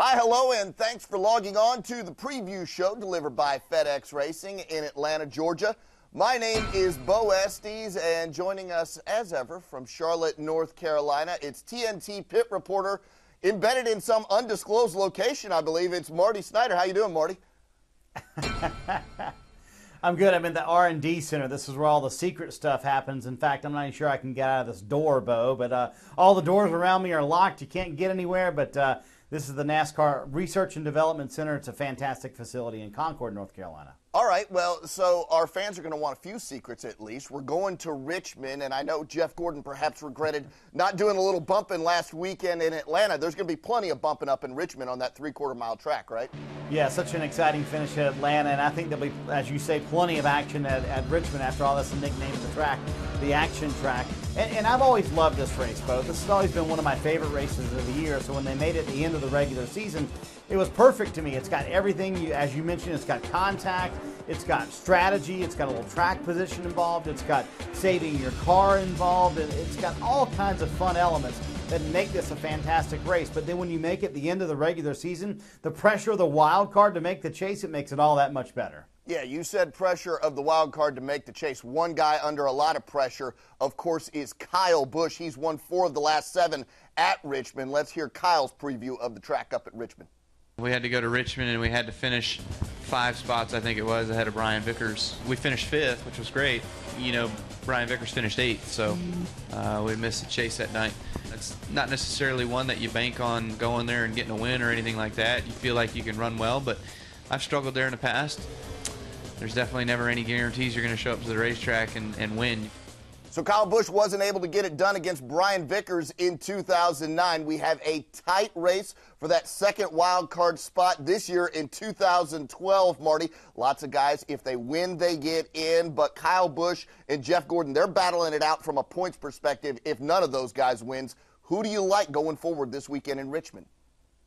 Hi, hello, and thanks for logging on to the preview show delivered by FedEx Racing in Atlanta, Georgia. My name is Bo Estes, and joining us as ever from Charlotte, North Carolina, it's TNT pit reporter embedded in some undisclosed location, I believe. It's Marty Snider. How you doing, Marty? I'm good. I'm in the R&D center. This is where all the secret stuff happens. In fact, I'm not even sure I can get out of this door, Bo, but all the doors around me are locked. You can't get anywhere, but this is the NASCAR Research and Development Center. It's a fantastic facility in Concord, North Carolina. All right, well, so our fans are going to want a few secrets at least. We're going to Richmond, and I know Jeff Gordon perhaps regretted not doing a little bumping last weekend in Atlanta. There's going to be plenty of bumping up in Richmond on that three-quarter-mile track, right? Yeah, such an exciting finish at Atlanta, and I think there'll be, as you say, plenty of action at Richmond. After all, that's the nickname of the track, the action track. And I've always loved this race, Bo. This has always been one of my favorite races of the year, so when they made it at the end of the regular season, it was perfect to me. It's got everything, as you mentioned, it's got contact, it's got strategy, it's got a little track position involved, it's got saving your car involved, and it's got all kinds of fun elements that make this a fantastic race. But then when you make it the end of the regular season, the pressure of the wild card to make the chase, it makes it all that much better. Yeah, you said pressure of the wild card to make the chase. One guy under a lot of pressure, of course, is Kyle Busch. He's won 4 of the last 7 at Richmond. Let's hear Kyle's preview of the track up at Richmond. We had to go to Richmond, and we had to finish 5 spots, I think it was, ahead of Brian Vickers. We finished 5th, which was great. You know, Brian Vickers finished 8th, so we missed the chase that night. It's not necessarily one that you bank on going there and getting a win or anything like that. You feel like you can run well, but I've struggled there in the past. There's definitely never any guarantees you're going to show up to the racetrack and win. So Kyle Busch wasn't able to get it done against Brian Vickers in 2009. We have a tight race for that second wild card spot this year in 2012, Marty. Lots of guys, if they win, they get in. But Kyle Busch and Jeff Gordon, they're battling it out from a points perspective if none of those guys wins. Who do you like going forward this weekend in Richmond?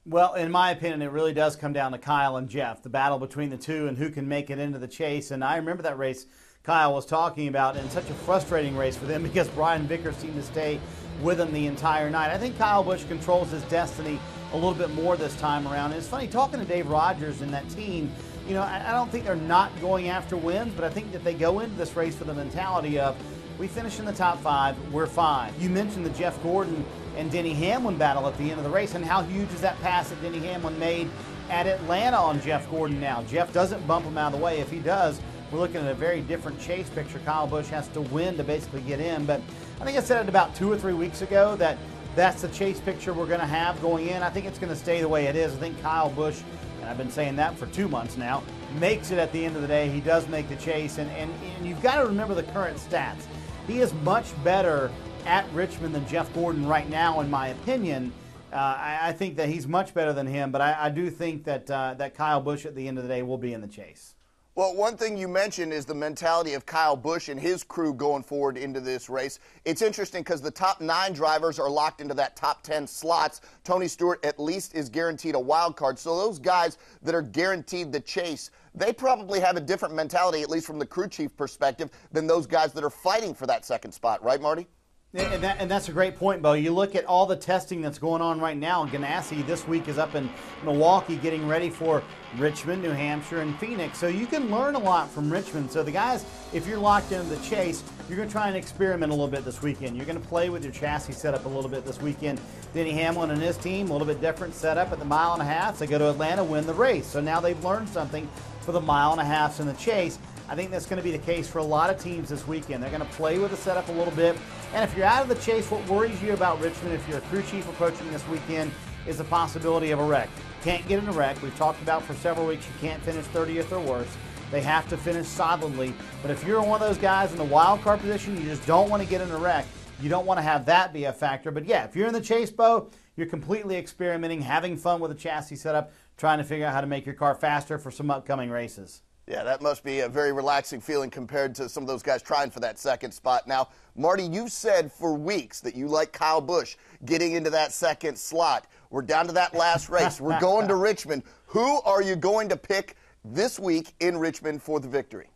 Well, in my opinion, it really does come down to Kyle and Jeff, the battle between the two and who can make it into the chase. And I remember that race Kyle was talking about, and such a frustrating race for them because Brian Vickers seemed to stay with him the entire night. I think Kyle Busch controls his destiny a little bit more this time around. And it's funny, talking to Dave Rogers and that team, you know, I don't think they're not going after wins, but I think that they go into this race with the mentality of, we finish in the top 5, we're fine. You mentioned the Jeff Gordon and Denny Hamlin battle at the end of the race, and how huge is that pass that Denny Hamlin made at Atlanta on Jeff Gordon now? Jeff doesn't bump him out of the way. If he does, we're looking at a very different chase picture. Kyle Busch has to win to basically get in. But I think I said it about 2 or 3 weeks ago that that's the chase picture we're going to have going in. I think it's going to stay the way it is. I think Kyle Busch, and I've been saying that for 2 months now, makes it at the end of the day. He does make the chase. And you've got to remember the current stats. He is much better at Richmond than Jeff Gordon right now, in my opinion. I think that he's much better than him, but I do think that that Kyle Busch at the end of the day will be in the chase. Well, one thing you mentioned is the mentality of Kyle Busch and his crew going forward into this race. It's interesting because the top 9 drivers are locked into that top 10 slots. Tony Stewart at least is guaranteed a wild card. So those guys that are guaranteed the chase, they probably have a different mentality, at least from the crew chief perspective, than those guys that are fighting for that second spot. Right, Marty? And that's a great point, Bo. You look at all the testing that's going on right now. Ganassi this week is up in Milwaukee getting ready for Richmond, New Hampshire, and Phoenix. So you can learn a lot from Richmond. So the guys, if you're locked into the chase, you're going to try and experiment a little bit this weekend. You're going to play with your chassis setup a little bit this weekend. Denny Hamlin and his team, a little bit different setup at the 1.5 miles. They go to Atlanta, win the race. So now they've learned something for the 1.5 miles in the chase. I think that's going to be the case for a lot of teams this weekend. They're going to play with the setup a little bit. And if you're out of the chase, what worries you about Richmond, if you're a crew chief approaching this weekend, is the possibility of a wreck. Can't get in a wreck. We've talked about for several weeks you can't finish 30th or worse. They have to finish solidly. But if you're one of those guys in the wild card position, you just don't want to get in a wreck. You don't want to have that be a factor. But yeah, if you're in the chase, Bo, you're completely experimenting, having fun with the chassis setup, trying to figure out how to make your car faster for some upcoming races. Yeah, that must be a very relaxing feeling compared to some of those guys trying for that second spot. Now, Marty, you've said for weeks that you like Kyle Busch getting into that second slot. We're down to that last race. We're going to Richmond. Who are you going to pick this week in Richmond for the victory?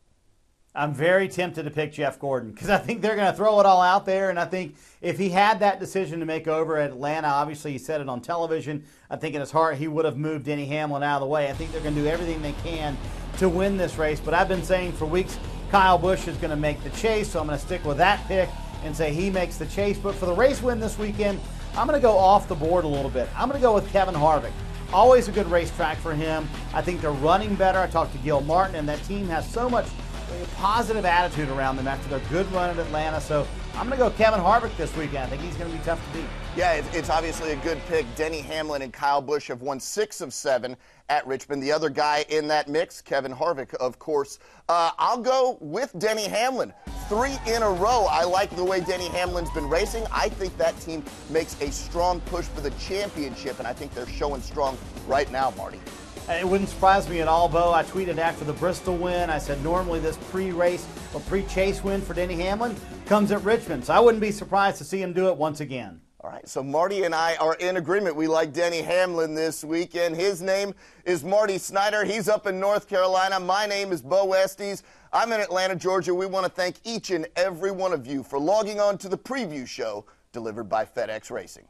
I'm very tempted to pick Jeff Gordon because I think they're going to throw it all out there. And I think if he had that decision to make over at Atlanta, obviously he said it on television, I think in his heart he would have moved Denny Hamlin out of the way. I think they're going to do everything they can to win this race. But I've been saying for weeks Kyle Busch is going to make the chase, so I'm going to stick with that pick and say he makes the chase. But for the race win this weekend, I'm going to go off the board a little bit. I'm going to go with Kevin Harvick. Always a good racetrack for him. I think they're running better. I talked to Gil Martin, and that team has so much positive attitude around them after their good run at Atlanta. So I'm going to go Kevin Harvick this weekend. I think he's going to be tough to beat. Yeah, it's obviously a good pick. Denny Hamlin and Kyle Busch have won 6 of 7 at Richmond. The other guy in that mix, Kevin Harvick, of course. I'll go with Denny Hamlin. 3 in a row. I like the way Denny Hamlin's been racing. I think that team makes a strong push for the championship, and I think they're showing strong right now, Marty. It wouldn't surprise me at all, Bo. I tweeted after the Bristol win. I said normally this pre-race or pre-chase win for Denny Hamlin comes at Richmond. So I wouldn't be surprised to see him do it once again. All right, so Marty and I are in agreement. We like Denny Hamlin this weekend. His name is Marty Snider. He's up in North Carolina. My name is Bo Estes. I'm in Atlanta, Georgia. We want to thank each and every one of you for logging on to the preview show delivered by FedEx Racing.